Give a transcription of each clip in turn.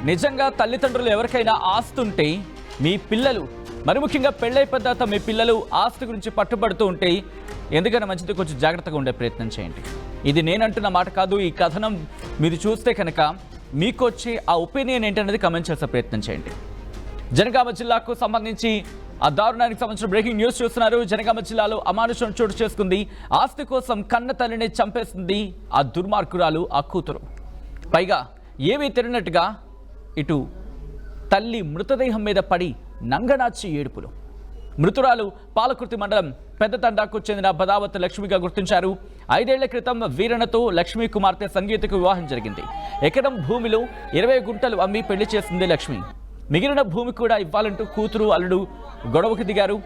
నిజంగా తల్లిదండ్రులు ఎవరికైనా ఆస్తి ఉంటే మీ పిల్లలు మరి ముఖ్యంగా పెళ్ళైపోయిన తర్వాత మీ పిల్లలు ఆస్తి గురించి పట్టుబడుతూ ఉంటే ఎందుకైనా మంచిది కొంచెం జాగ్రత్తగా ఉండే ప్రయత్నం చేయండి. ఇది నేనంటున్న మాట కాదు. ఈ కథనం మీరు చూస్తే కనుక మీకు వచ్చే ఆ ఒపీనియన్ ఏంటనేది కమెంట్ చేసే ప్రయత్నం చేయండి. జనగామ జిల్లాకు సంబంధించి ఆ దారుణానికి సంబంధించిన బ్రేకింగ్ న్యూస్ చూస్తున్నారు. జనగామ జిల్లాలో అమానుషం చోటు చేసుకుంది. ఆస్తి కోసం కన్న తల్లిని చంపేస్తుంది ఆ దుర్మార్గురాలు, ఆ కూతురు. పైగా ఏమీ తెలియనట్టుగా ఇటు తల్లి మృతదేహం మీద పడి నంగనాచి ఏడుపులు. మృతురాలు పాలకుర్తి మండలం పెద్ద తండాకు చెందిన బదావత్ లక్ష్మిగా గుర్తించారు. 5 ఏళ్ల క్రితం వీరణతో లక్ష్మీ కుమార్తె సంగీతకు వివాహం జరిగింది. ఎకరం భూమిలో 20 గుంటలు అమ్మి పెళ్లి చేసింది లక్ష్మి. మిగిలిన భూమి కూడా ఇవ్వాలంటూ కూతురు అల్లుడు గొడవకు దిగారు.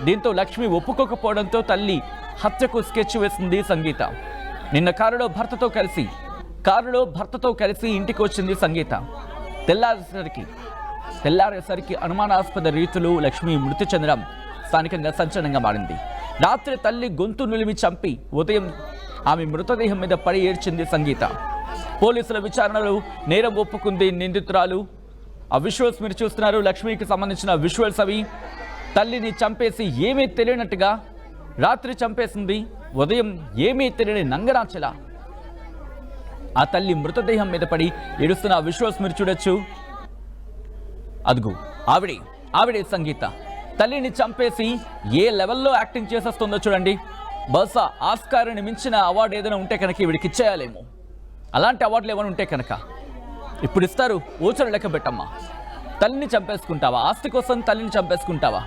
దీంతో లక్ష్మి ఒప్పుకోకపోవడంతో తల్లి హత్యకు స్కెచ్ వేసింది సంగీత. నిన్న కారులో భర్తతో కలిసి ఇంటికి వచ్చింది సంగీత. తెల్లారేసరికి అనుమానాస్పద రీతిలో లక్ష్మి మృతి చెందడం స్థానికంగా సంచలనంగా మారింది. రాత్రి తల్లి గొంతు నులిమి చంపి ఉదయం ఆమె మృతదేహం మీద పడి ఏడ్చింది సంగీత. పోలీసుల విచారణలో నేరం ఒప్పుకుంది నిందితురాలు. ఆ విజువల్స్ మీరు చూస్తున్నారు. లక్ష్మికి సంబంధించిన విజువల్స్ అవి. తల్లిని చంపేసి ఏమీ తెలియనట్టుగా రాత్రి చంపేసింది. ఉదయం ఏమీ తెలియని నంగనాచలా ఆ తల్లి మృతదేహం మీద పడి ఏడుస్తున్న ఆ విజువల్స్ మీరు చూడొచ్చు. అదుగు ఆవిడే సంగీత. తల్లిని చంపేసి ఏ లెవెల్లో యాక్టింగ్ చేసేస్తుందో చూడండి. బహుశా ఆస్కార్ని మించిన అవార్డు ఏదైనా ఉంటే కనుక వీడికి ఇచ్చేయాలేమో. అలాంటి అవార్డులు ఏమైనా ఉంటే కనుక ఇప్పుడు ఇస్తారు. ఊచలు లెక్క పెట్టమ్మా. తల్లిని చంపేసుకుంటావా? ఆస్తి కోసం తల్లిని చంపేసుకుంటావా?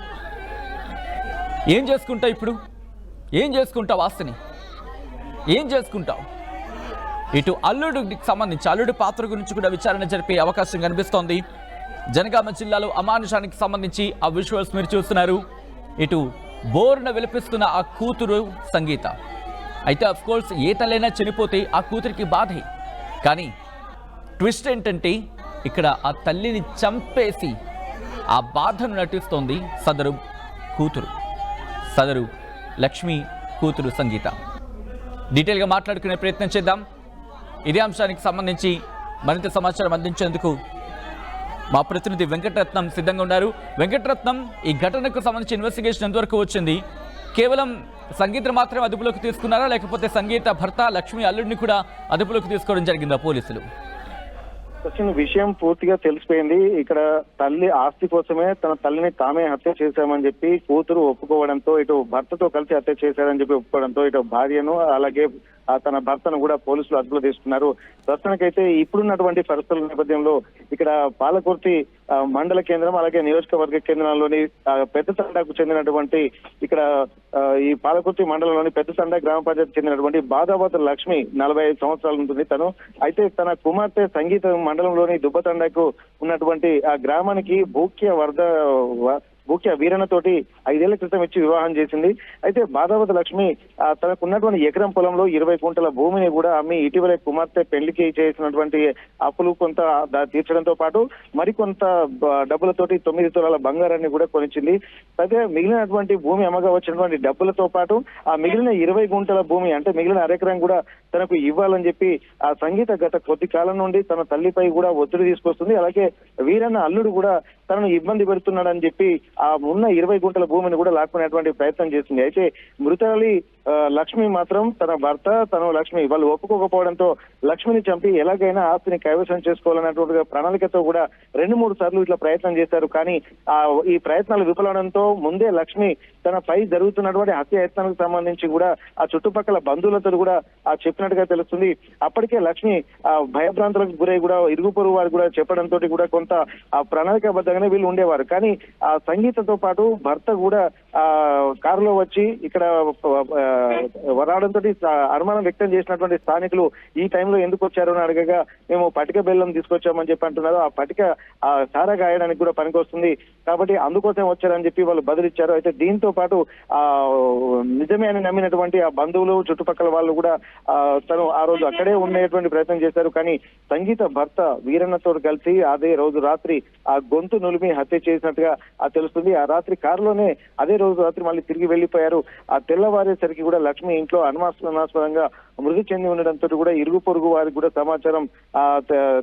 ఏం చేసుకుంటావు ఇప్పుడు? ఏం చేసుకుంటావు? ఆస్తిని ఏం చేసుకుంటావు? ఇటు అల్లుడికి సంబంధించి అల్లుడి పాత్ర గురించి కూడా విచారణ జరిపే అవకాశం కనిపిస్తోంది. జనగామ జిల్లాలో అమానుషానికి సంబంధించి ఆ విజువల్స్ మీరు చూస్తున్నారు. ఇటు బోర్న విలపిస్తున్న ఆ కూతురు సంగీత. అయితే అఫ్ కోర్స్ ఏ తల్లైనా చనిపోతే ఆ కూతురికి బాధే. కానీ ట్విస్ట్ ఏంటంటే ఇక్కడ ఆ తల్లిని చంపేసి ఆ బాధను నటిస్తోంది సదరు లక్ష్మి కూతురు సంగీత. డీటెయిల్గా మాట్లాడుకునే ప్రయత్నం చేద్దాం. ఇదే అంశానికి సంబంధించి మరింత సమాచారం అందించేందుకు మా ప్రతినిధి వెంకటరత్నం సిద్ధంగా ఉన్నారు. వెంకటరత్నం, ఈ ఘటనకు సంబంధించి ఇన్వెస్టిగేషన్ ఎంతవరకు వచ్చింది? కేవలం సంగీత మాత్రమే అదుపులోకి తీసుకున్నారా, లేకపోతే సంగీత భర్త లక్ష్మి అల్లుడిని కూడా అదుపులోకి తీసుకోవడం జరిగిందా పోలీసులు? విషయం పూర్తిగా తెలిసిపోయింది. ఇక్కడ తల్లి ఆస్తి కోసమే తన తల్లిని తామే హత్య చేశామని చెప్పి కూతురు ఒప్పుకోవడంతో, ఇటు భర్తతో కలిసి హత్య చేశారని చెప్పి ఒప్పుకోవడంతో ఇటు భార్యను అలాగే తన భర్తను కూడా పోలీసులు అదుపులో తీసుకున్నారు. ప్రస్తుతానికైతే ఇప్పుడున్నటువంటి పరిస్థితుల నేపథ్యంలో ఇక్కడ పాలకుర్తి మండల కేంద్రం అలాగే నియోజకవర్గ కేంద్రంలోని పెద్ద తండాకు చెందినటువంటి ఇక్కడ ఈ పాలకుర్తి మండలంలోని పెద్ద తండా గ్రామ పంచాయతీ చెందినటువంటి బాదావత్ లక్ష్మి 45 సంవత్సరాలు ఉంటుంది తను. అయితే తన కుమార్తె సంగీత మండలంలోని దుబ్బతండాకు ఉన్నటువంటి ఆ గ్రామానికి భూక్య వీరణతోటి 5 ఏళ్ల క్రితం ఇచ్చి వివాహం చేసింది. అయితే బాదావత్ లక్ష్మి తనకు ఉన్నటువంటి ఎకరం పొలంలో 20 గుంటల భూమిని కూడా అమ్మి ఇటీవలే కుమార్తె పెళ్లికి చేసినటువంటి అప్పులు కొంత తీర్చడంతో పాటు మరికొంత డబ్బులతోటి 9 తులాల బంగారాన్ని కూడా కొనిచ్చింది. అయితే మిగిలినటువంటి భూమి అమ్మగా వచ్చినటువంటి డబ్బులతో పాటు ఆ మిగిలిన 20 గుంటల భూమి అంటే మిగిలిన అరెకరం కూడా తనకు ఇవ్వాలని చెప్పి ఆ సంగీత గత కొద్ది కాలం నుండి తన తల్లిపై కూడా ఒత్తిడి తీసుకొస్తుంది. అలాగే వీరన్న అల్లుడు కూడా తనను ఇబ్బంది పెడుతున్నాడని చెప్పి ఆ ఉన్న 20 గుంటల భూమిని కూడా లాక్కునేటువంటి ప్రయత్నం చేసింది. అయితే మృతురాలి లక్ష్మి మాత్రం తన భర్త లక్ష్మి వాళ్ళు ఒప్పుకోకపోవడంతో లక్ష్మిని చంపి ఎలాగైనా ఆస్తిని కైవసం చేసుకోవాలన్నటువంటి ప్రణాళికతో కూడా 2-3 సార్లు ఇట్లా ప్రయత్నం చేశారు. కానీ ఈ ప్రయత్నాలు విఫలవడంతో ముందే లక్ష్మి తనపై జరుగుతున్నటువంటి హత్యాయత్నానికి సంబంధించి కూడా ఆ చుట్టుపక్కల బంధువులతో కూడా చెప్పినట్టుగా తెలుస్తుంది. అప్పటికే లక్ష్మి భయభ్రాంతులకు గురై కూడా ఇరుగు పొరుగు వారు కూడా చెప్పడంతో కూడా కొంత ప్రణాళికాబద్ధంగానే వీళ్ళు ఉండేవారు. కానీ ఆ సంగీతతో పాటు భర్త కూడా కారులో వచ్చి ఇక్కడ రావడంతో అనుమానం వ్యక్తం చేసినటువంటి స్థానికులు ఈ టైంలో ఎందుకు వచ్చారు అని అడగగా మేము పటిక బెల్లం తీసుకొచ్చామని చెప్పి అంటున్నారు. ఆ పటిక సారా గాయడానికి కూడా పనికొస్తుంది కాబట్టి అందుకోసం వచ్చారని చెప్పి వాళ్ళు బదులిచ్చారు. అయితే దీంతో పాటు నిజమే అని నమ్మినటువంటి ఆ బంధువులు చుట్టుపక్కల వాళ్ళు కూడా తను ఆ రోజు అక్కడే ఉండేటువంటి ప్రయత్నం చేశారు. కానీ సంగీత భర్త వీరన్నతో కలిసి అదే రోజు రాత్రి ఆ గొంతు నులిమి హత్య చేసినట్టుగా తెలుస్తుంది. తెలుస్తుంది. ఆ రాత్రి కారులోనే అదే రోజు రాత్రి మళ్ళీ తిరిగి వెళ్లిపోయారు. ఆ తెల్లవారేసరికి కూడా లక్ష్మి ఇంట్లో అనుమానాస్పదంగా మృతి చెంది ఉండడంతో కూడా ఇరుగు పొరుగు వారికి కూడా సమాచారం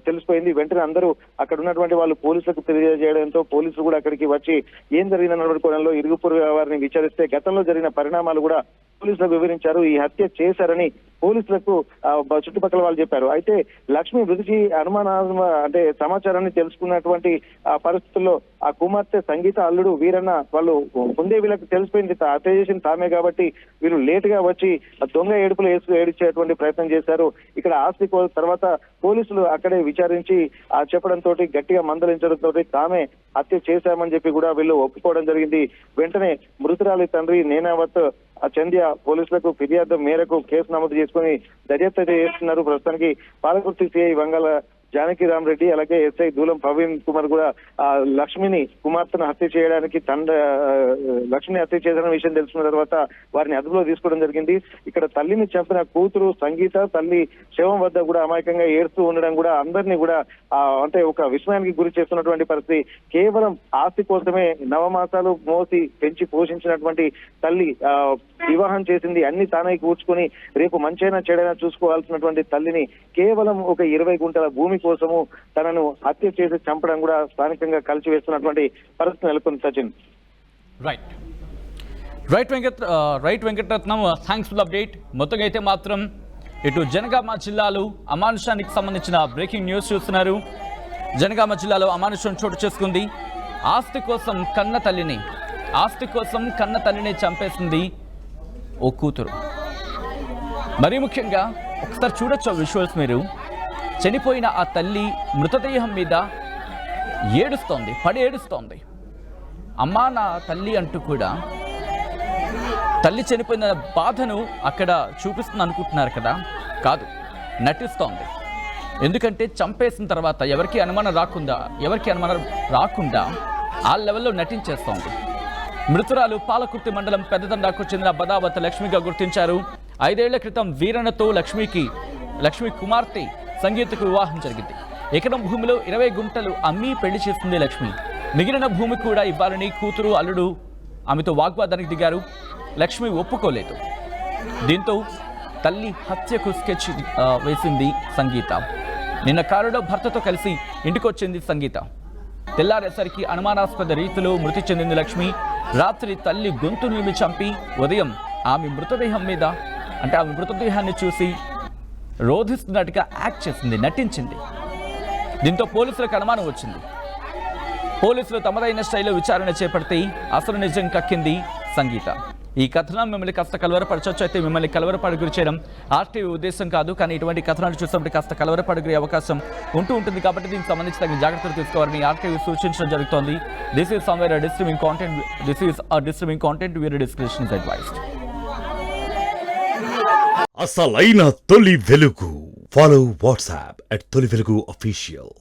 తెలిసిపోయింది. వెంటనే అందరూ అక్కడ ఉన్నటువంటి వాళ్ళు పోలీసులకు తెలియజేయడంతో పోలీసులు కూడా అక్కడికి వచ్చి ఏం జరిగిందన్నటువంటి కోణంలో ఇరుగు పొరుగు వారిని విచారిస్తే గతంలో జరిగిన పరిణామాలు కూడా పోలీసులకు వివరించారు. ఈ హత్య చేశారని పోలీసులకు చుట్టుపక్కల వాళ్ళు చెప్పారు. అయితే లక్ష్మి మృతికి అంటే సమాచారాన్ని తెలుసుకున్నటువంటి పరిస్థితుల్లో ఆ కుమార్తె సంగీత అల్లుడు వీరన్న వాళ్ళు ముందే వీళ్ళకి తెలిసిపోయింది హత్య చేసిన తామే కాబట్టి వీళ్ళు లేట్ గా వచ్చి దొంగ ఏడుపులు ఏడిచేటువంటి ప్రయత్నం చేశారు. ఇక్కడ ఆస్తి తర్వాత పోలీసులు అక్కడే విచారించి చెప్పడంతో గట్టిగా మందలించడంతో తామే హత్య చేశామని చెప్పి కూడా వీళ్ళు ఒప్పుకోవడం జరిగింది. వెంటనే మృతురాలి తండ్రి నేనావత్ చంద్య పోలీసులకు ఫిర్యాదు మేరకు కేసు నమోదు చేసుకుని దర్యాప్తు చేస్తున్నారు. ప్రస్తుతానికి పాలకుర్తి సిఐ వంగల జానకిరామ్ రెడ్డి అలాగే ఎస్ఐ దూలం ప్రవీణ్ కుమార్ కూడా లక్ష్మిని కుమార్తెను హత్య చేయడానికి లక్ష్మిని హత్య చేసిన విషయం తెలుసుకున్న తర్వాత వారిని అదుపులో తీసుకోవడం జరిగింది. ఇక్కడ తల్లిని చంపిన కూతురు సంగీత తల్లి శవం వద్ద కూడా అమాయకంగా ఏడుస్తూ ఉండడం కూడా అందరినీ కూడా అంటే ఒక విస్మయానికి గురి చేస్తున్నటువంటి పరిస్థితి. కేవలం ఆస్తి కోసమే నవమాసాలు మోసి పెంచి పోషించినటువంటి తల్లి వివాహం చేసింది, అన్ని తానే కూర్చుకొని రేపు మంచైనా చెడైనా చూసుకోవాల్సినటువంటి తల్లిని కేవలం ఒక 20 గుంటల భూమి కోసము తనను హత్య చేసి చంపడం కూడా స్థానికంగా కలిసివేస్తున్నటువంటి పరిస్థితి నెలకొంది. Sachin. Right Venkataratnam, thanks for update. మొత్తంగా అయితే మాత్రం ఇటు జనగామ జిల్లాలో అమానుషానికి సంబంధించిన బ్రేకింగ్ న్యూస్ చూస్తున్నారు. జనగామ జిల్లాలో అమానుషం చోటు చేసుకుంది. ఆస్తి కోసం కన్న తల్లిని చంపేసింది ఓ కూతురు. మరీ ముఖ్యంగా ఒకసారి చూడొచ్చు విజువల్స్ మీరు. చనిపోయిన ఆ తల్లి మృతదేహం మీద ఏడుస్తోంది. అమ్మా నా తల్లి అంటూ కూడా తల్లి చనిపోయిన బాధను అక్కడ చూపిస్తుంది అనుకుంటున్నారు కదా, కాదు, నటిస్తోంది. ఎందుకంటే చంపేసిన తర్వాత ఎవరికి అనుమానం రాకుండా ఆ లెవెల్లో నటించేస్తోంది. మృతురాలు పాలకుర్తి మండలం పెద్దదండాకు చెందిన బదావత్ లక్ష్మిగా గుర్తించారు. 5 ఏళ్ల క్రితం వీరన్నతో లక్ష్మి కుమార్తె సంగీతకు వివాహం జరిగింది. ఎకరం భూమిలో 20 గుంటలు అమ్మి పెళ్లి చేసింది లక్ష్మి. మిగిలిన భూమి కూడా ఇవ్వాలని కూతురు అల్లుడు ఆమెతో వాగ్వాదానికి దిగారు. లక్ష్మి ఒప్పుకోలేదు. దీంతో తల్లి హత్యకు స్కెచ్ వేసింది సంగీత. నిన్న కారులో భర్తతో కలిసి ఇంటికొచ్చింది సంగీత. తెల్లారేసరికి అనుమానాస్పద రీతిలో మృతి చెందింది లక్ష్మి. రాత్రి తల్లి గొంతు నిలిమి చంపి ఉదయం ఆమె మృతదేహాన్ని చూసి రోధిస్తున్నట్టుగా యాక్ట్ చేసింది, నటించింది. దీంతో పోలీసులకు అనుమానం వచ్చింది. పోలీసులు తమదైన స్టైల్లో విచారణ చేపడితే అసలు నిజం కక్కింది సంగీత. ఈ కథనం మిమ్మల్ని కాస్త కలవరపరచవచ్చు. అయితే మిమ్మల్ని కలవరపడి గురి చేయడం ఆర్టీవీ ఉద్దేశం కాదు, కానీ ఇటువంటి కథనాలు చూసినప్పుడు కాస్త కలవరపడి అవకాశం ఉంటుంది. కాబట్టి దీనికి సంబంధించి తగిన జాగ్రత్తలు తీసుకోవాలని ఆర్టీవీ సూచించడం జరుగుతోంది. దిస్ ఈస్ సమ్వేర్ డిస్ట్రీమింగ్ కాంటెంట్ వీరి డిస్క్రిప్షన్ ఇస్ అడ్వైజ్డ్. అసలైన తొలి వెలుగు. ఫాలో వాట్సాప్ @తొలి వెలుగు official.